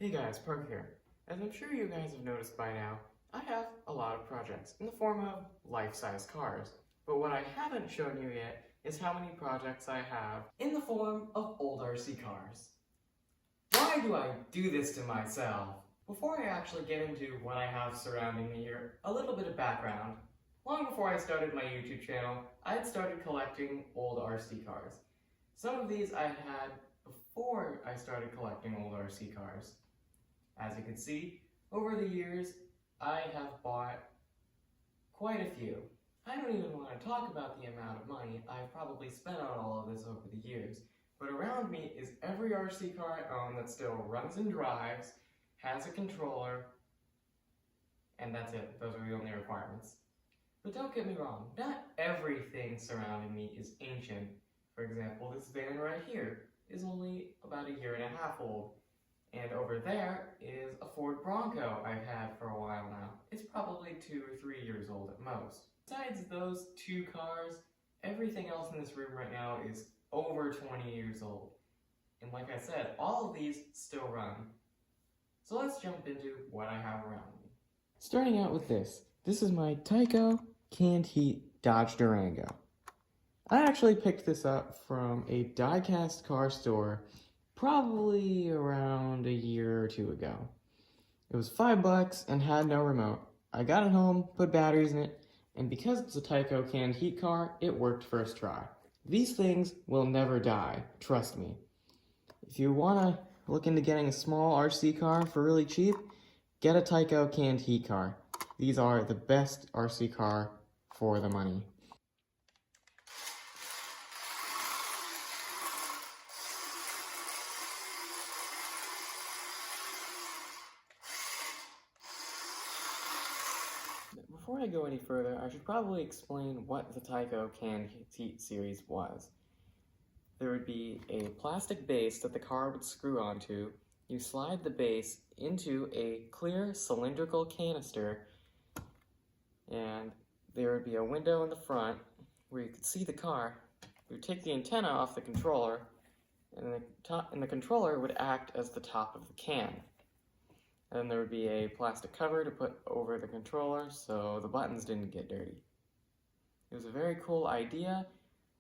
Hey guys, Park here. As I'm sure you guys have noticed by now, I have a lot of projects in the form of life-size cars. But what I haven't shown you yet is how many projects I have in the form of old RC cars. Why do I do this to myself? Before I actually get into what I have surrounding me here, a little bit of background. Long before I started my YouTube channel, I had started collecting old RC cars. Some of these I had before I started collecting old RC cars. As you can see, over the years, I have bought quite a few. I don't even want to talk about the amount of money I've probably spent on all of this over the years, but around me is every RC car I own that still runs and drives, has a controller, and that's it. Those are the only requirements. But don't get me wrong, not everything surrounding me is ancient. For example, this van right here is only about a year and a half old. And over there is a Ford Bronco I've had for a while now. It's probably 2 or 3 years old at most. Besides those two cars, everything else in this room right now is over 20 years old. And like I said, all of these still run. So let's jump into what I have around me. Starting out with this. This is my Tyco canned heat Dodge Durango. I actually picked this up from a die-cast car store probably around a year or two ago. It was $5 and had no remote. I got it home, put batteries in it, and because it's a Tyco canned heat car, it worked first try. These things will never die, trust me. If you want to look into getting a small RC car for really cheap, get a Tyco canned heat car. These are the best RC car for the money. Before I go any further, I should probably explain what the Tyco canned heat series was. There would be a plastic base that the car would screw onto. You slide the base into a clear cylindrical canister, and there would be a window in the front where you could see the car. You would take the antenna off the controller, and the controller would act as the top of the can. And then there would be a plastic cover to put over the controller so the buttons didn't get dirty. It was a very cool idea,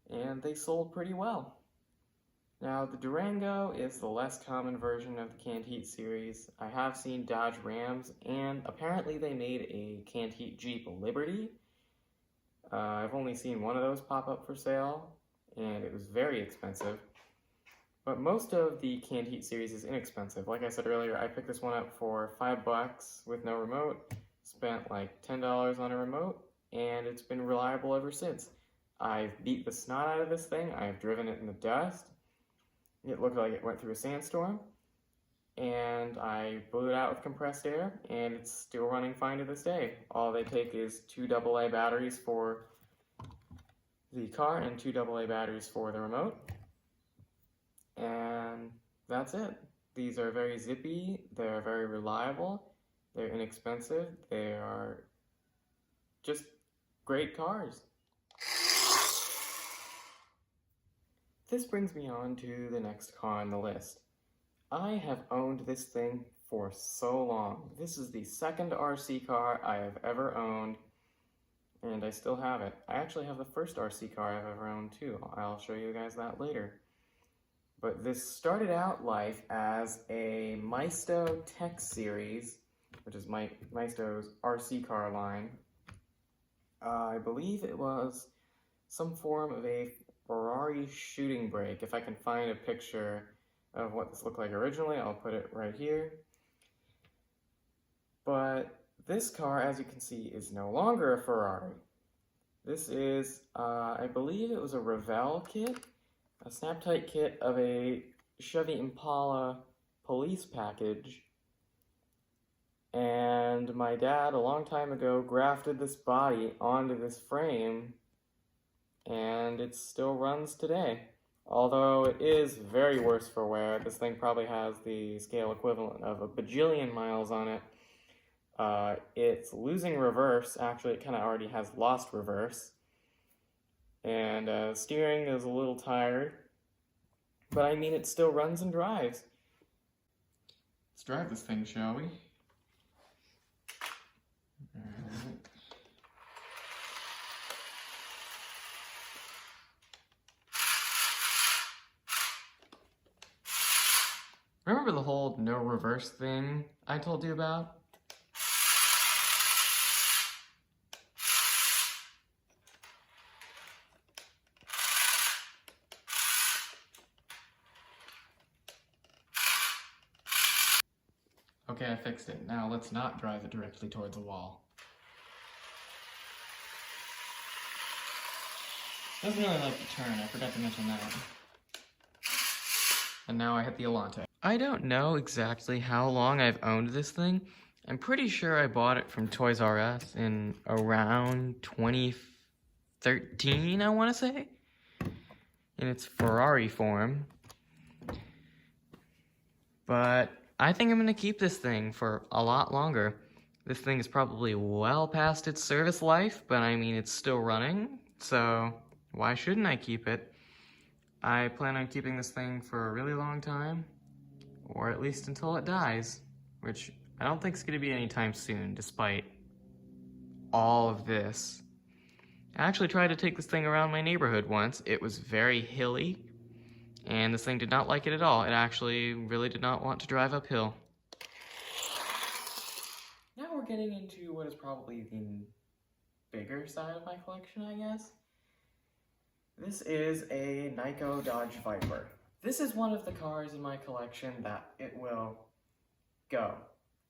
and they sold pretty well. Now, the Durango is the less common version of the canned heat series. I have seen Dodge Rams, and apparently they made a canned heat Jeep Liberty. I've only seen one of those pop up for sale, and it was very expensive. But most of the canned heat series is inexpensive. Like I said earlier, I picked this one up for $5 with no remote, spent like $10 on a remote, and it's been reliable ever since. I've beat the snot out of this thing, I've driven it in the dust, it looked like it went through a sandstorm, and I blew it out with compressed air, and it's still running fine to this day. All they take is 2 AA batteries for the car and 2 AA batteries for the remote. And that's it. These are very zippy, they're very reliable, they're inexpensive, they are just great cars. This brings me on to the next car on the list. I have owned this thing for so long. This is the second RC car I have ever owned, and I still have it. I actually have the first RC car I've ever owned too. I'll show you guys that later. But this started out life as a Maisto Tech Series, which is Maisto's RC car line. I believe it was some form of a Ferrari shooting brake. If I can find a picture of what this looked like originally, I'll put it right here. But this car, as you can see, is no longer a Ferrari. This is, I believe it was a Revell kit. A snap-tight kit of a Chevy Impala police package, and my dad a long time ago grafted this body onto this frame, and it still runs today. Although it is very worse for wear. This thing probably has the scale equivalent of a bajillion miles on it. It's losing reverse. Actually, it kind of already has lost reverse. And steering is a little tired, but I mean, it still runs and drives. Let's drive this thing, shall we? Alright. Remember the whole no reverse thing I told you about? Okay, I fixed it. Now let's not drive it directly towards the wall. Doesn't really like to turn, I forgot to mention that. And now I hit the Alante. I don't know exactly how long I've owned this thing. I'm pretty sure I bought it from Toys R Us in around 2013, I want to say. In its Ferrari form. But I think I'm going to keep this thing for a lot longer. This thing is probably well past its service life, but I mean, it's still running, so why shouldn't I keep it? I plan on keeping this thing for a really long time, or at least until it dies, which I don't think is going to be anytime soon, despite all of this. I actually tried to take this thing around my neighborhood once. It was very hilly, and this thing did not like it at all. It actually really did not want to drive uphill. Now we're getting into what is probably the bigger side of my collection, I guess. This is a Nyko Dodge Viper. This is one of the cars in my collection that it will go.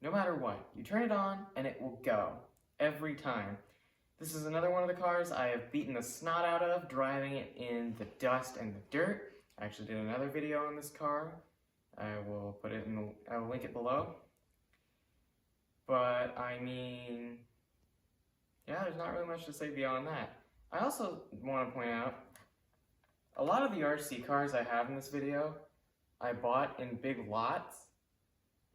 No matter what. You turn it on, and it will go. Every time. This is another one of the cars I have beaten the snot out of, driving it in the dust and the dirt. I actually did another video on this car. I will put it I will link it below. But, I mean, yeah, there's not really much to say beyond that. I also want to point out, a lot of the RC cars I have in this video, I bought in big lots,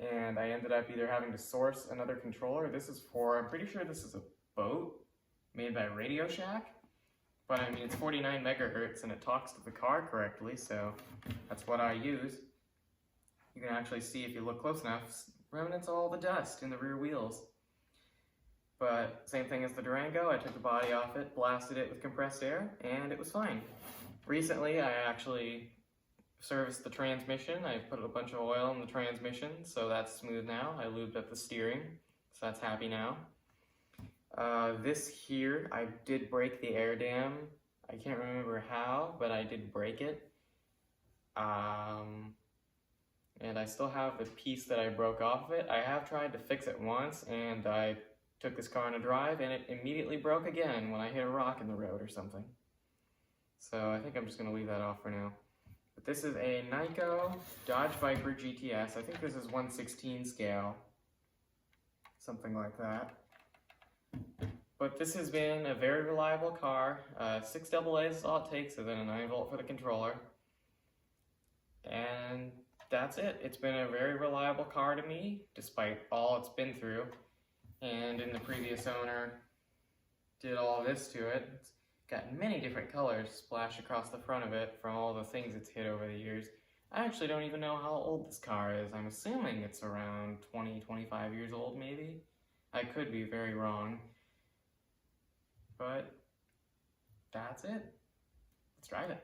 and I ended up either having to source another controller. This is I'm pretty sure this is a boat made by Radio Shack. But I mean, it's 49 megahertz and it talks to the car correctly, so that's what I use. You can actually see, if you look close enough, remnants of all the dust in the rear wheels. But same thing as the Durango, I took the body off it, blasted it with compressed air, and it was fine. Recently, I actually serviced the transmission. I put a bunch of oil in the transmission, so that's smooth now. I lubed up the steering, so that's happy now. This here, I did break the air dam. I can't remember how, but I did break it. And I still have the piece that I broke off of it. I have tried to fix it once, and I took this car on a drive, and it immediately broke again when I hit a rock in the road or something. So I think I'm just going to leave that off for now. But this is a Nyko Dodge Viper GTS. I think this is 1/16 scale. Something like that. But this has been a very reliable car. 6 AA's is all it takes, and then a 9-volt for the controller. And that's it. It's been a very reliable car to me, despite all it's been through. And in the previous owner did all this to it. It's got many different colors splashed across the front of it from all the things it's hit over the years. I actually don't even know how old this car is. I'm assuming it's around 20, 25 years old maybe. I could be very wrong. But that's it. Let's drive it.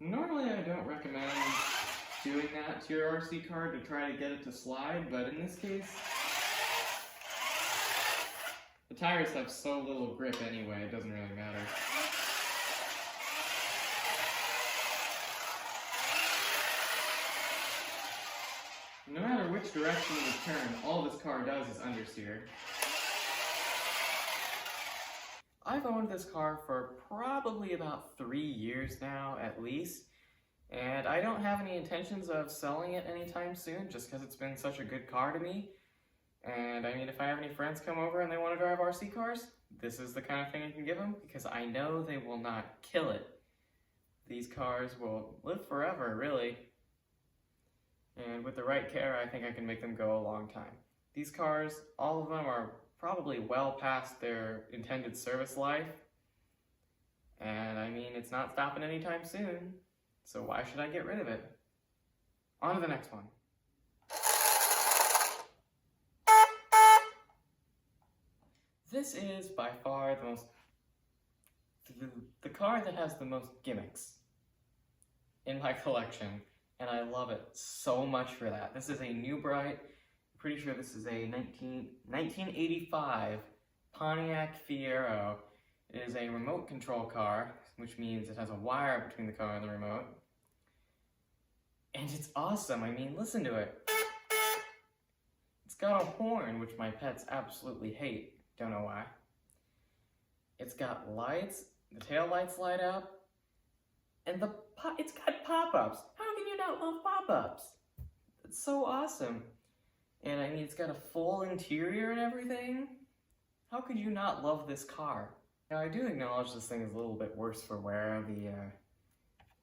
Normally I don't recommend doing that to your RC car to try to get it to slide, but in this case, the tires have so little grip anyway, it doesn't really matter. No matter which direction you turn, all this car does is understeer. I've owned this car for probably about 3 years now, at least. And I don't have any intentions of selling it anytime soon, just because it's been such a good car to me. And I mean, if I have any friends come over and they want to drive RC cars, this is the kind of thing I can give them, because I know they will not kill it. These cars will live forever, really. and with the right care, I think I can make them go a long time. These cars, all of them are probably well past their intended service life, and I mean, it's not stopping anytime soon, so why should I get rid of it? On to the next one. This is by far the car that has the most gimmicks in my collection, and I love it so much for that. This is a New Bright, I'm pretty sure this is a 1985 Pontiac Fiero. It is a remote control car, which means it has a wire between the car and the remote. And it's awesome, I mean, listen to it. It's got a horn, which my pets absolutely hate, don't know why. It's got lights, the tail lights light up, and it's got pop-ups. How can you not love pop-ups? It's so awesome. And I mean, it's got a full interior and everything. How could you not love this car? Now, I do acknowledge this thing is a little bit worse for wear. The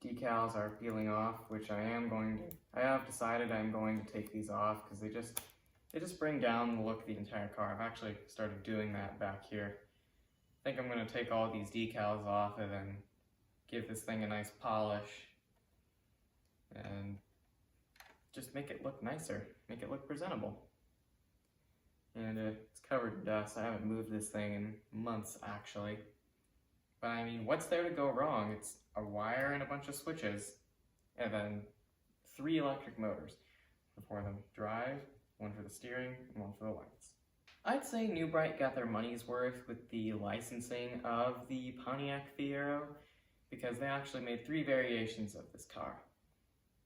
decals are peeling off, which I have decided I'm going to take these off because they just bring down the look of the entire car. I've actually started doing that back here. I think I'm going to take all these decals off and then give this thing a nice polish and just make it look nicer, make it look presentable. And it's covered in dust. I haven't moved this thing in months, actually. But I mean, what's there to go wrong? It's a wire and a bunch of switches, and then 3 electric motors. For them drive, 1 for the steering, and 1 for the lights. I'd say New Bright got their money's worth with the licensing of the Pontiac Fiero, because they actually made 3 variations of this car.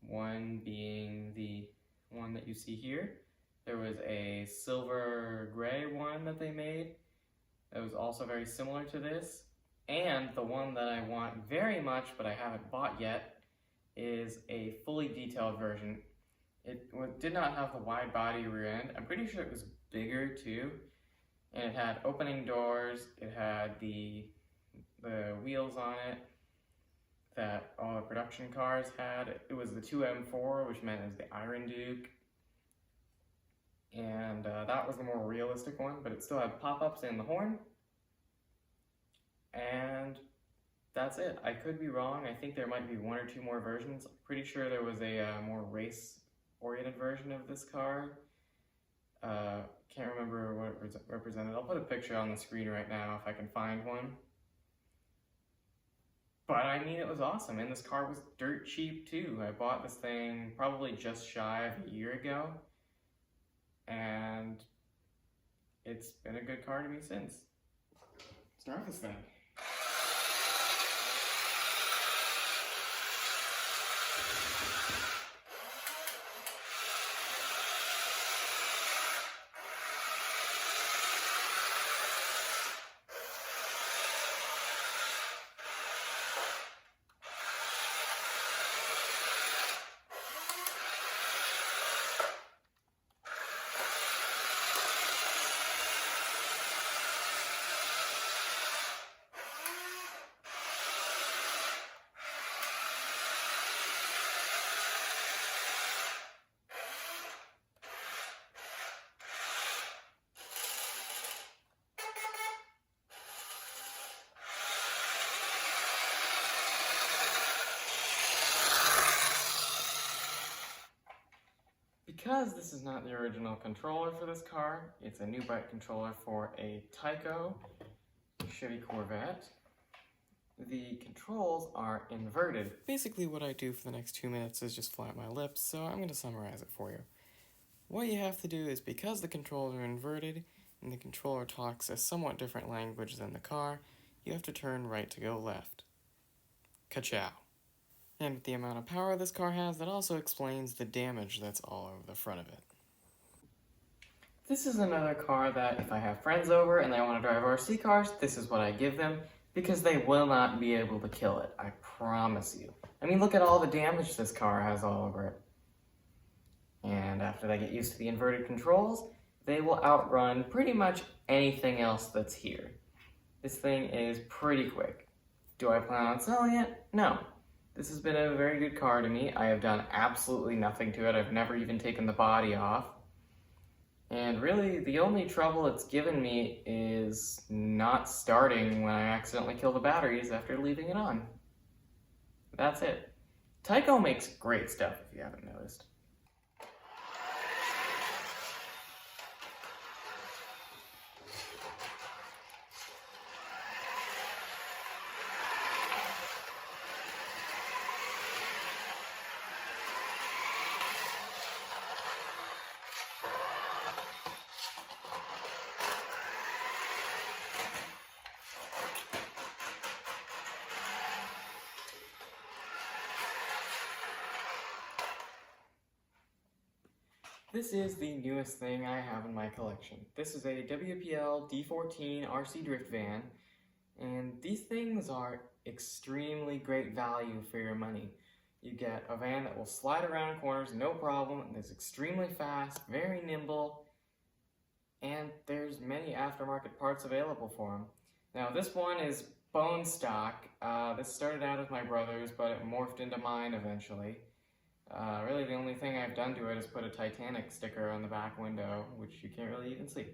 One being the one that you see here. There was a silver gray one that they made that was also very similar to this. And the one that I want very much, but I haven't bought yet, is a fully detailed version. It did not have the wide body rear end. I'm pretty sure it was bigger too. And it had opening doors, it had the wheels on it that all the production cars had. It was the 2M4, which meant it was the Iron Duke. And that was the more realistic one, but it still had pop-ups and the horn. And that's it. I could be wrong. I think there might be 1 or 2 more versions. I'm pretty sure there was a more race-oriented version of this car. Can't remember what it represented. I'll put a picture on the screen right now if I can find one. But I mean, it was awesome, and this car was dirt cheap too. I bought this thing probably just shy of a year ago, and it's been a good car to me since. Start this thing. Because this is not the original controller for this car, it's a New Bright controller for a Tyco Chevy Corvette. The controls are inverted. Basically what I do for the next 2 minutes is just flap my lips, so I'm going to summarize it for you. What you have to do is, because the controls are inverted and the controller talks a somewhat different language than the car, you have to turn right to go left. Ka-chow. And with the amount of power this car has, that also explains the damage that's all over the front of it. This is another car that if I have friends over and they want to drive RC cars, this is what I give them, because they will not be able to kill it, I promise you. I mean, look at all the damage this car has all over it. And after they get used to the inverted controls, they will outrun pretty much anything else that's here. This thing is pretty quick. Do I plan on selling it? No. This has been a very good car to me. I have done absolutely nothing to it. I've never even taken the body off. And really, the only trouble it's given me is not starting when I accidentally kill the batteries after leaving it on. That's it. Tyco makes great stuff if you haven't noticed. This is the newest thing I have in my collection. This is a WPL D14 RC Drift van, and these things are extremely great value for your money. You get a van that will slide around corners no problem, and is extremely fast, very nimble, and there's many aftermarket parts available for them. Now this one is bone stock. This started out as my brother's, but it morphed into mine eventually. Really the only thing I've done to it is put a Titanic sticker on the back window, which you can't really even see.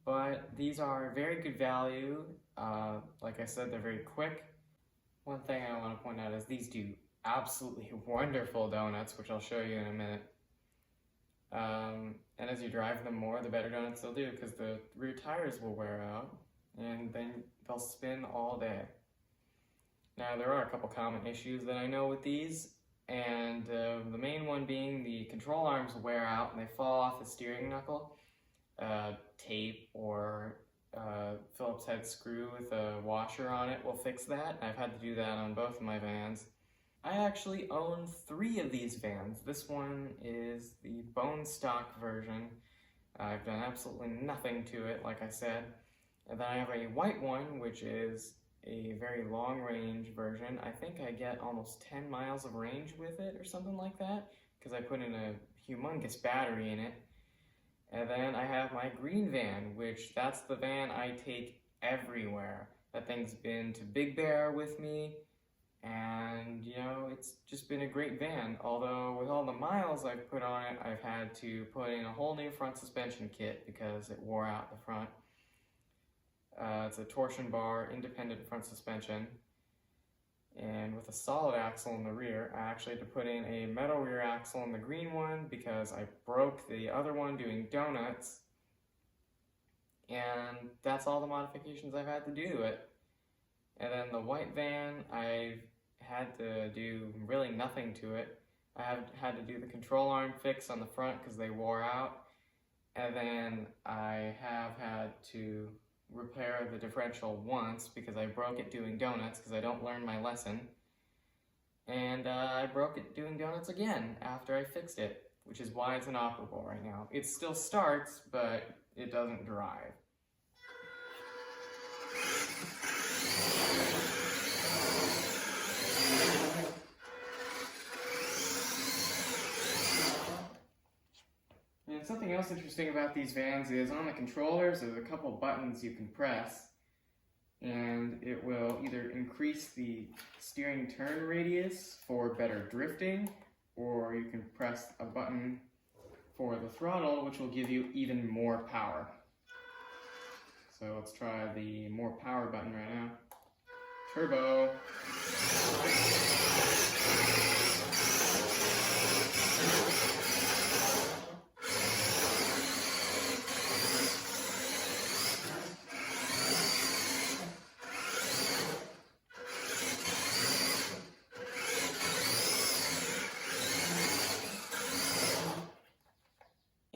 But these are very good value. Like I said, they're very quick. One thing I want to point out is these do absolutely wonderful donuts, which I'll show you in a minute. And as you drive them more, the better donuts they'll do, because the rear tires will wear out, and then they'll spin all day. Now there are a couple common issues that I know with these. And the main one being the control arms wear out and they fall off the steering knuckle. Tape or Phillips head screw with a washer on it will fix that. I've had to do that on both of my vans. I actually own 3 of these vans. This one is the bone stock version. I've done absolutely nothing to it, like I said. And then I have a white one, which is a very long range version. I think I get almost 10 miles of range with it or something like that, because I put in a humongous battery in it. And then I have my green van, which that's the van I take everywhere. That thing's been to Big Bear with me, and you know, it's just been a great van. Although with all the miles I've put on it, I've had to put in a whole new front suspension kit because it wore out the front. It's a torsion bar, independent front suspension, and with a solid axle in the rear. I actually had to put in a metal rear axle in the green one because I broke the other one doing donuts, and that's all the modifications I've had to do to it. And then the white van, I've had to do really nothing to it. I have had to do the control arm fix on the front because they wore out, and then I have had to repair the differential once because I broke it doing donuts because I don't learn my lesson, and I broke it doing donuts again after I fixed it, which is why it's inoperable right now. It still starts, but it doesn't drive. And something else interesting about these vans is on the controllers there's a couple buttons you can press, and it will either increase the steering turn radius for better drifting, or you can press a button for the throttle, which will give you even more power. So let's try the more power button right now. Turbo.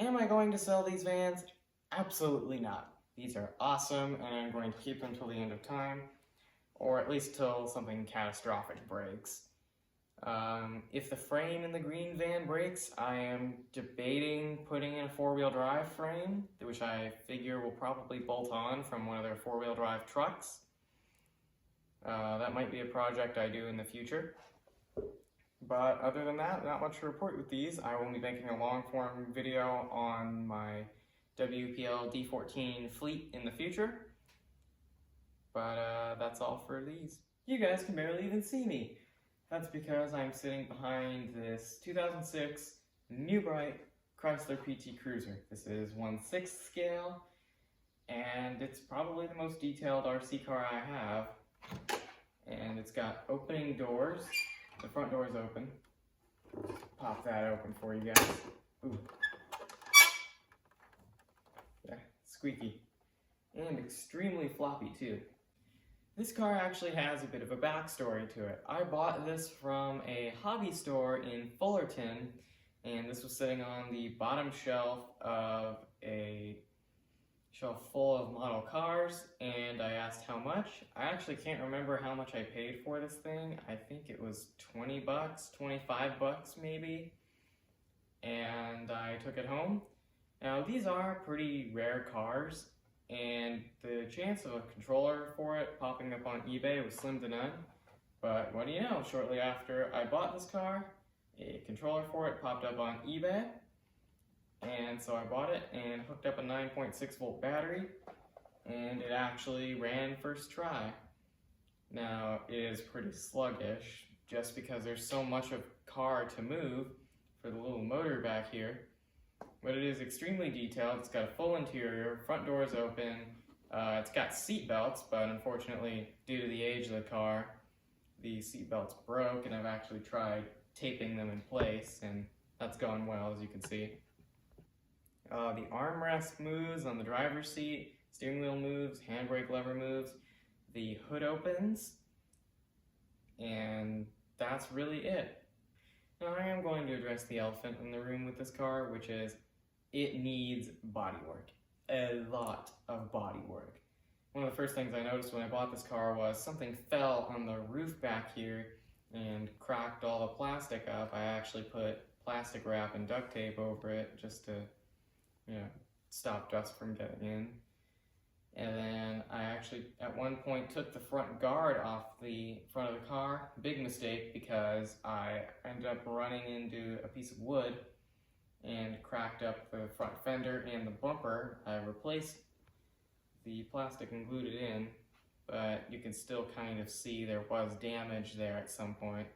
Am I going to sell these vans? Absolutely not. These are awesome, and I'm going to keep them till the end of time, or at least till something catastrophic breaks. If the frame in the green van breaks, I am debating putting in a 4-wheel drive frame, which I figure will probably bolt on from one of their 4-wheel drive trucks. That might be a project I do in the future. But other than that, not much to report with these. I will be making a long-form video on my WPL D14 fleet in the future. But that's all for these. you guys can barely even see me. That's because I'm sitting behind this 2006 New Bright Chrysler PT Cruiser. This is 1/6 scale, and it's probably the most detailed RC car I have. And it's got opening doors. The front door is open. Pop that open for you guys. Ooh. Yeah, squeaky. And extremely floppy too. This car actually has a bit of a backstory to it. I bought this from a hobby store in Fullerton, and this was sitting on the bottom shelf of a shelf full of model cars, and I asked how much. I actually can't remember how much I paid for this thing. I think it was 20 bucks, 25 bucks maybe, and I took it home. Now these are pretty rare cars, and the chance of a controller for it popping up on eBay was slim to none. But what do you know, shortly after I bought this car, a controller for it popped up on eBay. And so I bought it and hooked up a 9.6 volt battery, and it actually ran first try. Now it is pretty sluggish just because there's so much of car to move for the little motor back here. But it is extremely detailed. It's got a full interior, front door is open, it's got seat belts, but unfortunately due to the age of the car, the seat belts broke, and I've actually tried taping them in place, and that's gone well, as you can see. The armrest moves on the driver's seat, steering wheel moves, handbrake lever moves, the hood opens, and that's really it. Now I am going to address the elephant in the room with this car, which is it needs bodywork. A lot of bodywork. One of the first things I noticed when I bought this car was something fell on the roof back here and cracked all the plastic up. I actually put plastic wrap and duct tape over it just to stop dust from getting in. And then I actually, at one point, took the front guard off the front of the car. Big mistake, because I ended up running into a piece of wood and cracked up the front fender and the bumper. I replaced the plastic and glued it in, but you can still kind of see there was damage there at some point.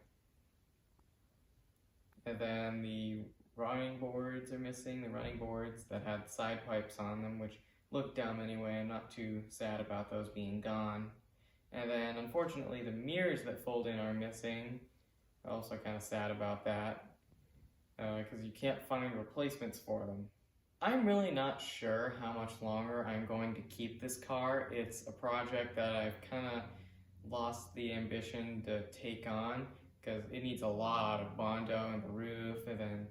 And then the running boards are missing, the running boards that had side pipes on them, which look dumb anyway. I'm not too sad about those being gone. And then unfortunately the mirrors that fold in are missing. Also kind of sad about that, because you can't find replacements for them. I'm really not sure how much longer I'm going to keep this car. It's a project that I've kind of lost the ambition to take on, because it needs a lot of Bondo in the roof, and then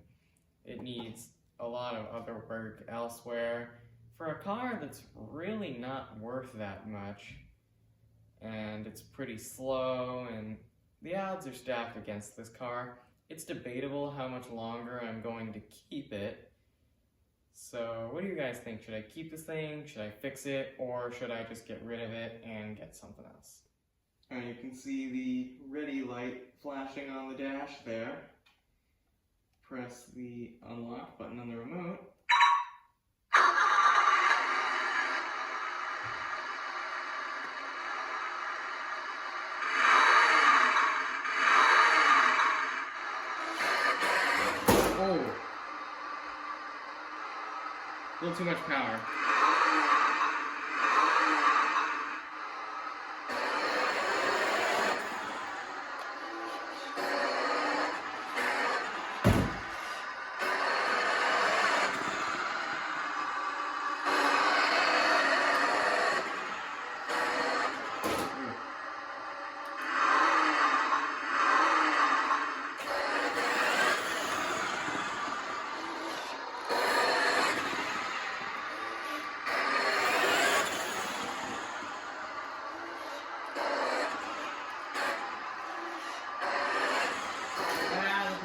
it needs a lot of other work elsewhere for a car that's really not worth that much, and it's pretty slow, and the odds are stacked against this car. It's debatable how much longer I'm going to keep it. So what do you guys think? Should I keep this thing? Should I fix it? Or should I just get rid of it and get something else? And you can see the ready light flashing on the dash there. Press the unlock button on the remote. Oh! A little too much power.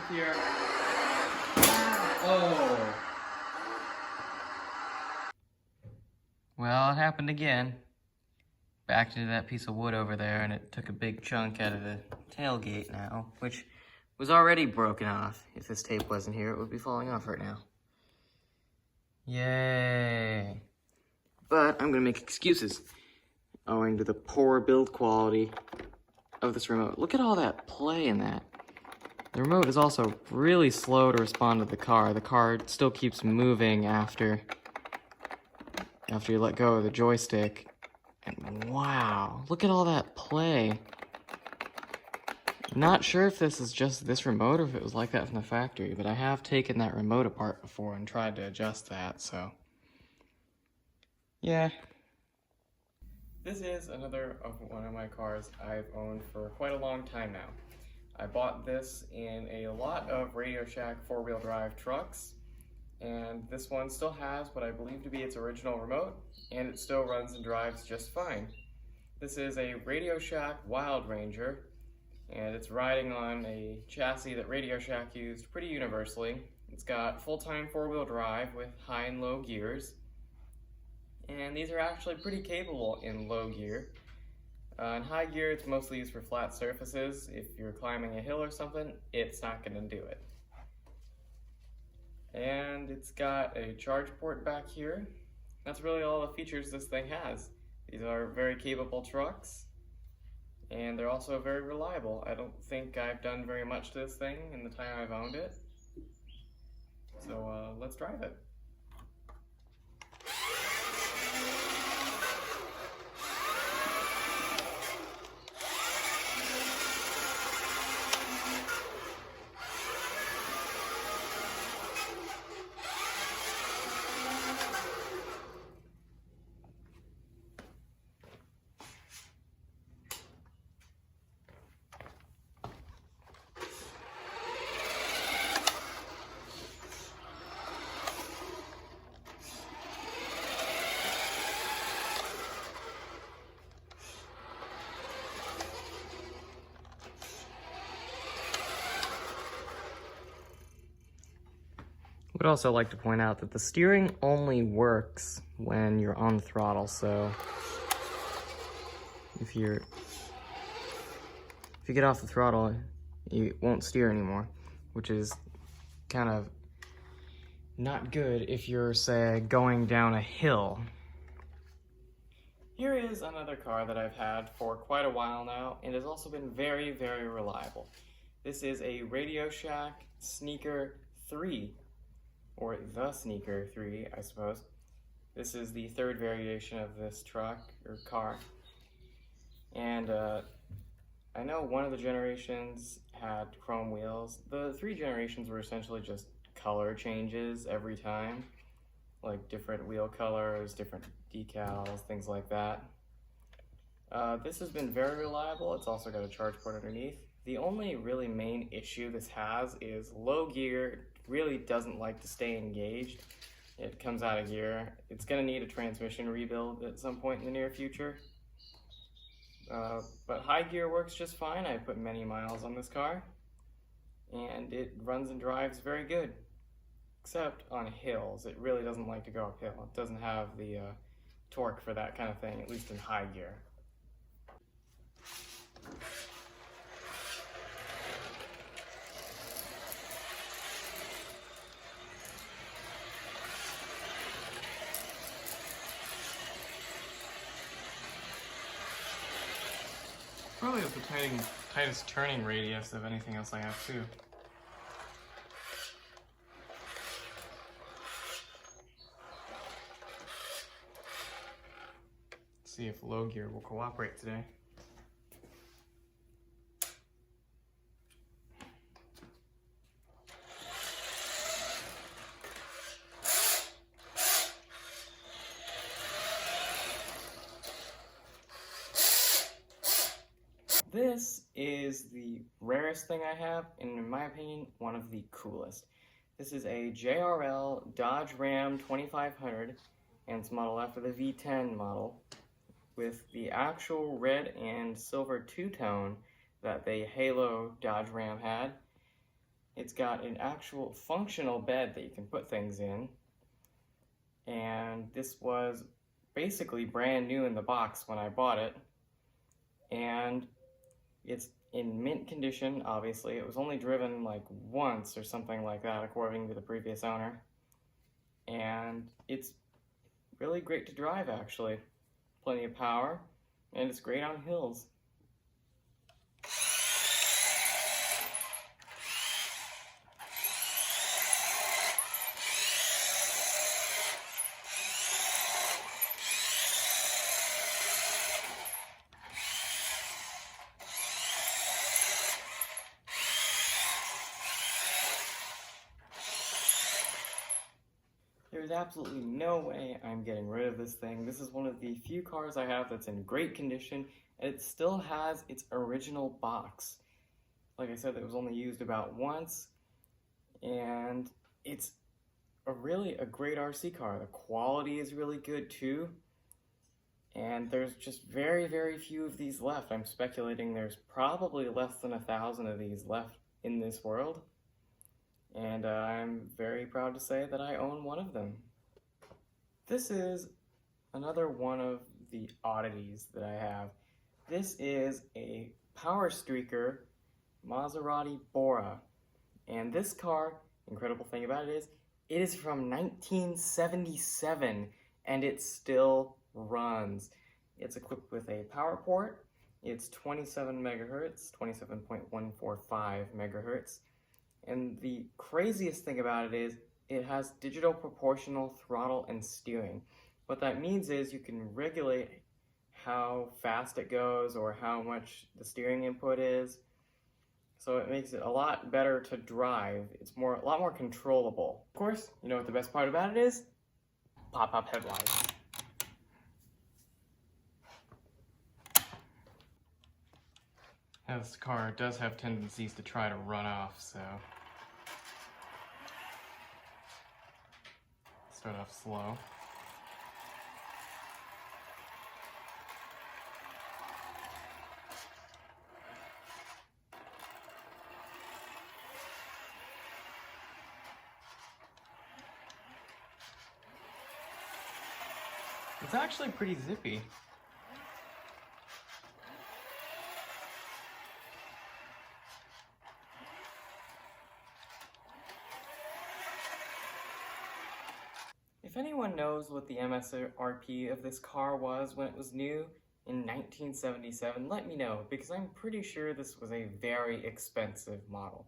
Here. Oh. Well, it happened again. Backed into that piece of wood over there, and it took a big chunk out of the tailgate now, which was already broken off. If this tape wasn't here, it would be falling off right now. Yay. But I'm gonna make excuses owing to the poor build quality of this remote. Look at all that play in that. The remote is also really slow to respond to the car. The car still keeps moving after you let go of the joystick. And wow, look at all that play. Not sure if this is just this remote or if it was like that from the factory, but I have taken that remote apart before and tried to adjust that, so yeah. This is another of one of my cars I've owned for quite a long time now. I bought this in a lot of Radio Shack four-wheel drive trucks, and this one still has what I believe to be its original remote, and it still runs and drives just fine. This is a Radio Shack Wild Ranger, and it's riding on a chassis that Radio Shack used pretty universally. It's got full-time four-wheel drive with high and low gears, and these are actually pretty capable in low gear. In high gear, it's mostly used for flat surfaces. If you're climbing a hill or something, it's not going to do it. And it's got a charge port back here. That's really all the features this thing has. These are very capable trucks, and they're also very reliable. I don't think I've done very much to this thing in the time I've owned it. So let's drive it. I would also like to point out that the steering only works when you're on the throttle, so if you get off the throttle, you won't steer anymore, which is kind of not good if you're, say, going down a hill. Here is another car that I've had for quite a while now, and has also been very, very reliable. This is a Radio Shack Sneaker 3. Or the Sneaker 3, I suppose. This is the third variation of this truck, or car. And I know one of the generations had chrome wheels. The three generations were essentially just color changes every time. Like different wheel colors, different decals, things like that. This has been very reliable. It's also got a charge port underneath. The only really main issue this has is low gear really doesn't like to stay engaged. It comes out of gear. It's going to need a transmission rebuild at some point in the near future. But high gear works just fine. I put many miles on this car, and it runs and drives very good. Except on hills. It really doesn't like to go uphill. It doesn't have the torque for that kind of thing, at least in high gear. Probably has the tightest turning radius of anything else I have too. Let's see if low gear will cooperate today. This is the rarest thing I have, and in my opinion, one of the coolest. This is a JRL Dodge Ram 2500, and it's modeled after the V10 model, with the actual red and silver two-tone that the Halo Dodge Ram had. It's got an actual functional bed that you can put things in, and this was basically brand new in the box when I bought it, and it's in mint condition, obviously. It was only driven like once or something like that, according to the previous owner. And it's really great to drive, actually. Plenty of power, and it's great on hills. There's absolutely no way I'm getting rid of this thing. This is one of the few cars I have that's in great condition, and it still has its original box. Like I said, it was only used about once, and it's really a great RC car. The quality is really good too, and there's just very, very few of these left. I'm speculating there's probably less than 1,000 of these left in this world. And I'm very proud to say that I own one of them. This is another one of the oddities that I have. This is a Power Streaker Maserati Bora. And this car, incredible thing about it is from 1977 and it still runs. It's equipped with a power port. It's 27 megahertz, 27.145 megahertz. And the craziest thing about it is it has digital proportional throttle and steering. What that means is you can regulate how fast it goes or how much the steering input is. So it makes it a lot better to drive. It's a lot more controllable. Of course, you know what the best part about it is? Pop-up headlights. Now, this car does have tendencies to try to run off, so start off slow. It's actually pretty zippy. If anyone knows what the MSRP of this car was when it was new in 1977, let me know, because I'm pretty sure this was a very expensive model.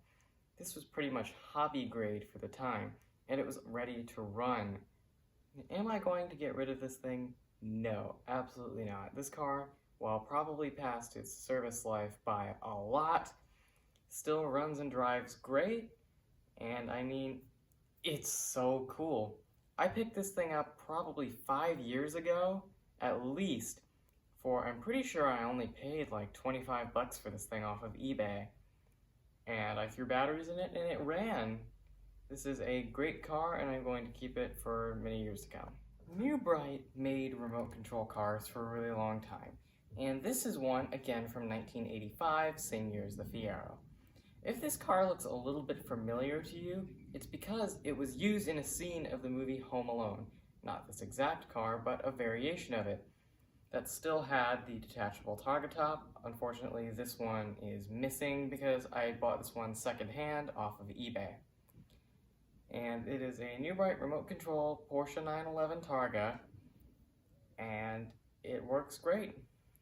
This was pretty much hobby grade for the time, and it was ready to run. Am I going to get rid of this thing? No, absolutely not. This car, while probably past its service life by a lot, still runs and drives great, and I mean, it's so cool. I picked this thing up probably 5 years ago, at least, for, I'm pretty sure I only paid like 25 bucks for this thing off of eBay. And I threw batteries in it and it ran. This is a great car and I'm going to keep it for many years to come. New Bright made remote control cars for a really long time. And this is one, again, from 1985, same year as the Fiero. If this car looks a little bit familiar to you, it's because it was used in a scene of the movie Home Alone. Not this exact car, but a variation of it that still had the detachable target top. Unfortunately, this one is missing because I bought this one secondhand off of eBay. And it is a New Bright remote control Porsche 911 Targa, and it works great.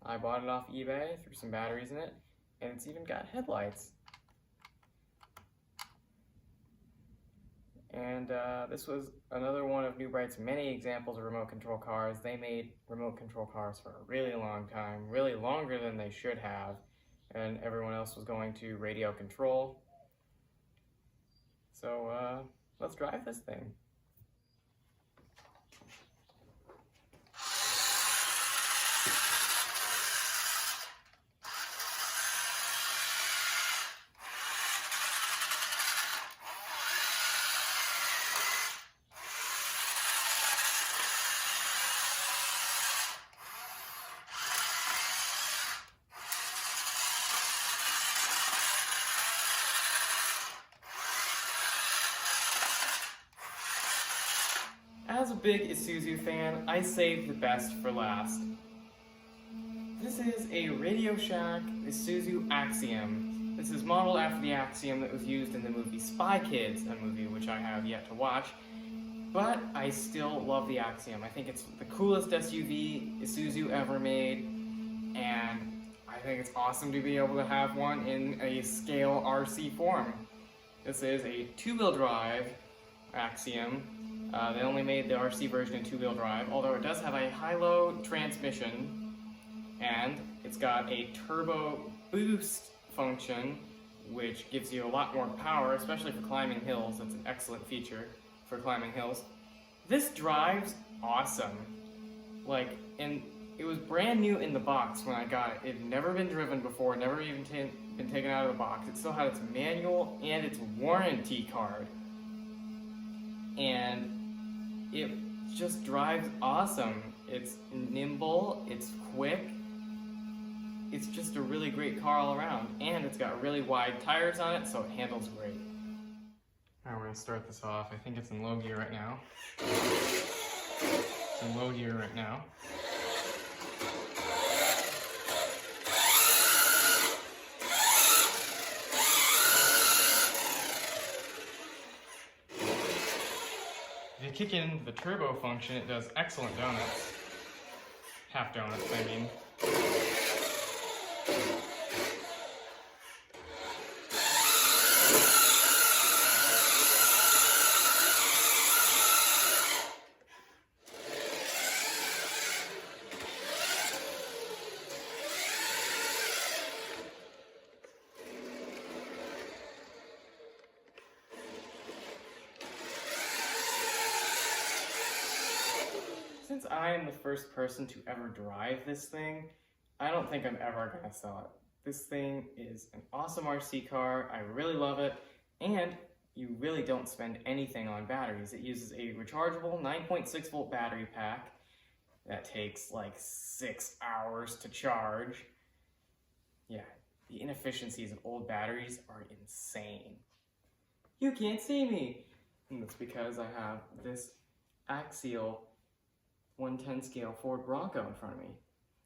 I bought it off eBay, threw some batteries in it, and it's even got headlights. And this was another one of New Bright's many examples of remote control cars. They made remote control cars for a really long time, really longer than they should have, and everyone else was going to radio control. So let's drive this thing. As a big Isuzu fan, I saved the best for last. This is a Radio Shack Isuzu Axiom. This is modeled after the Axiom that was used in the movie Spy Kids, a movie which I have yet to watch. But I still love the Axiom. I think it's the coolest SUV Isuzu ever made, and I think it's awesome to be able to have one in a scale RC form. This is a two-wheel drive Axiom. They only made the RC version in two-wheel drive, although it does have a high-low transmission, and it's got a turbo boost function, which gives you a lot more power, especially for climbing hills. That's an excellent feature for climbing hills. This drives awesome. Like, and it was brand new in the box when I got it. It had never been driven before, never even been taken out of the box. It still had its manual and its warranty card. And it just drives awesome. It's nimble, it's quick. It's just a really great car all around. And it's got really wide tires on it, so it handles great. Alright, we're gonna start this off. I think it's in low gear right now. It's in low gear right now. If you kick in the turbo function, it does excellent donuts. Half donuts, I mean. Since I am the first person to ever drive this thing, I don't think I'm ever gonna sell it. This thing is an awesome RC car, I really love it, and you really don't spend anything on batteries. It uses a rechargeable 9.6 volt battery pack that takes like 6 hours to charge. Yeah, the inefficiencies of old batteries are insane. You can't see me! And that's because I have this Axiom 110 scale Ford Bronco in front of me.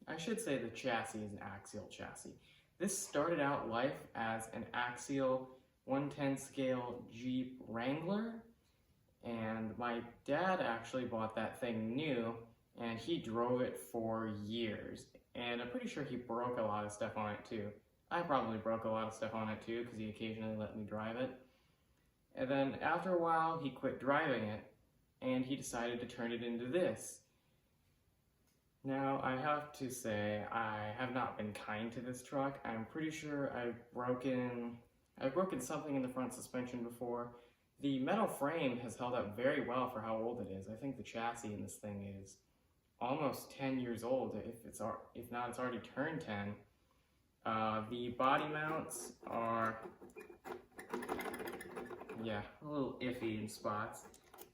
I should say the chassis is an Axiom chassis. This started out life as an Axiom 110 scale Jeep Wrangler, and my dad actually bought that thing new, and he drove it for years. And I'm pretty sure he broke a lot of stuff on it too. I probably broke a lot of stuff on it too, because he occasionally let me drive it. And then after a while, he quit driving it, and he decided to turn it into this. Now, I have to say, I have not been kind to this truck. I'm pretty sure I've broken something in the front suspension before. The metal frame has held up very well for how old it is. I think the chassis in this thing is almost 10 years old. If not, it's already turned 10. The body mounts are, yeah, a little iffy in spots.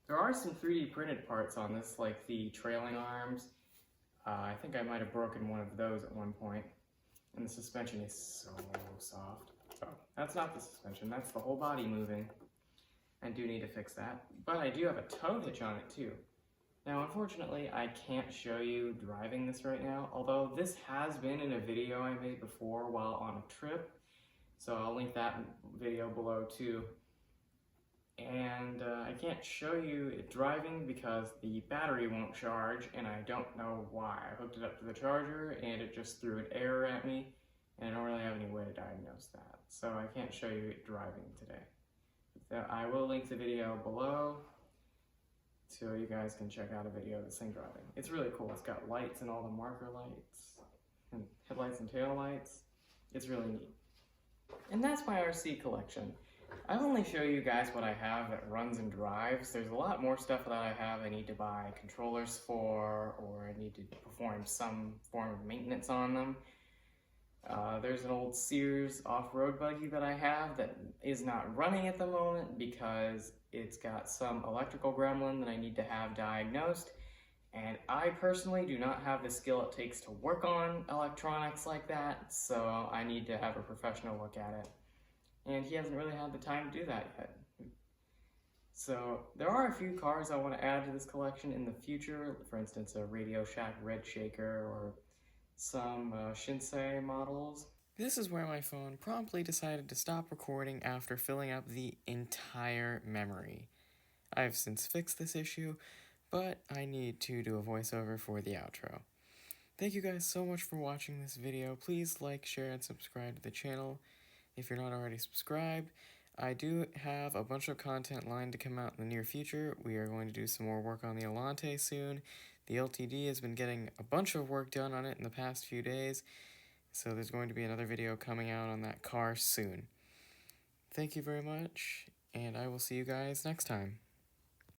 There are some 3D printed parts on this, like the trailing arms. I think I might have broken one of those at one point. And the suspension is so soft. Oh, that's not the suspension, that's the whole body moving. I do need to fix that. But I do have a tow hitch on it too. Now, unfortunately, I can't show you driving this right now, although this has been in a video I made before while on a trip. So I'll link that video below too. And I can't show you it driving because the battery won't charge, and I don't know why. I hooked it up to the charger and it just threw an error at me, and I don't really have any way to diagnose that. So I can't show you it driving today. I will link the video below so you guys can check out a video of this thing driving. It's really cool. It's got lights and all the marker lights, and headlights and tail lights. It's really neat. And that's my RC collection. I'll only show you guys what I have that runs and drives. There's a lot more stuff that I have I need to buy controllers for, or I need to perform some form of maintenance on them. There's an old Sears off-road buggy that I have that is not running at the moment because it's got some electrical gremlin that I need to have diagnosed. And I personally do not have the skill it takes to work on electronics like that, so I need to have a professional look at it. And he hasn't really had the time to do that yet. So there are a few cars I want to add to this collection in the future. For instance, a Radio Shack Red Shaker or some Shinsei models. This is where my phone promptly decided to stop recording after filling up the entire memory. I've since fixed this issue, but I need to do a voiceover for the outro. Thank you guys so much for watching this video. Please like, share, and subscribe to the channel if you're not already subscribed. I do have a bunch of content lined to come out in the near future. We are going to do some more work on the Elante soon. The LTD has been getting a bunch of work done on it in the past few days, so there's going to be another video coming out on that car soon. Thank you very much, and I will see you guys next time.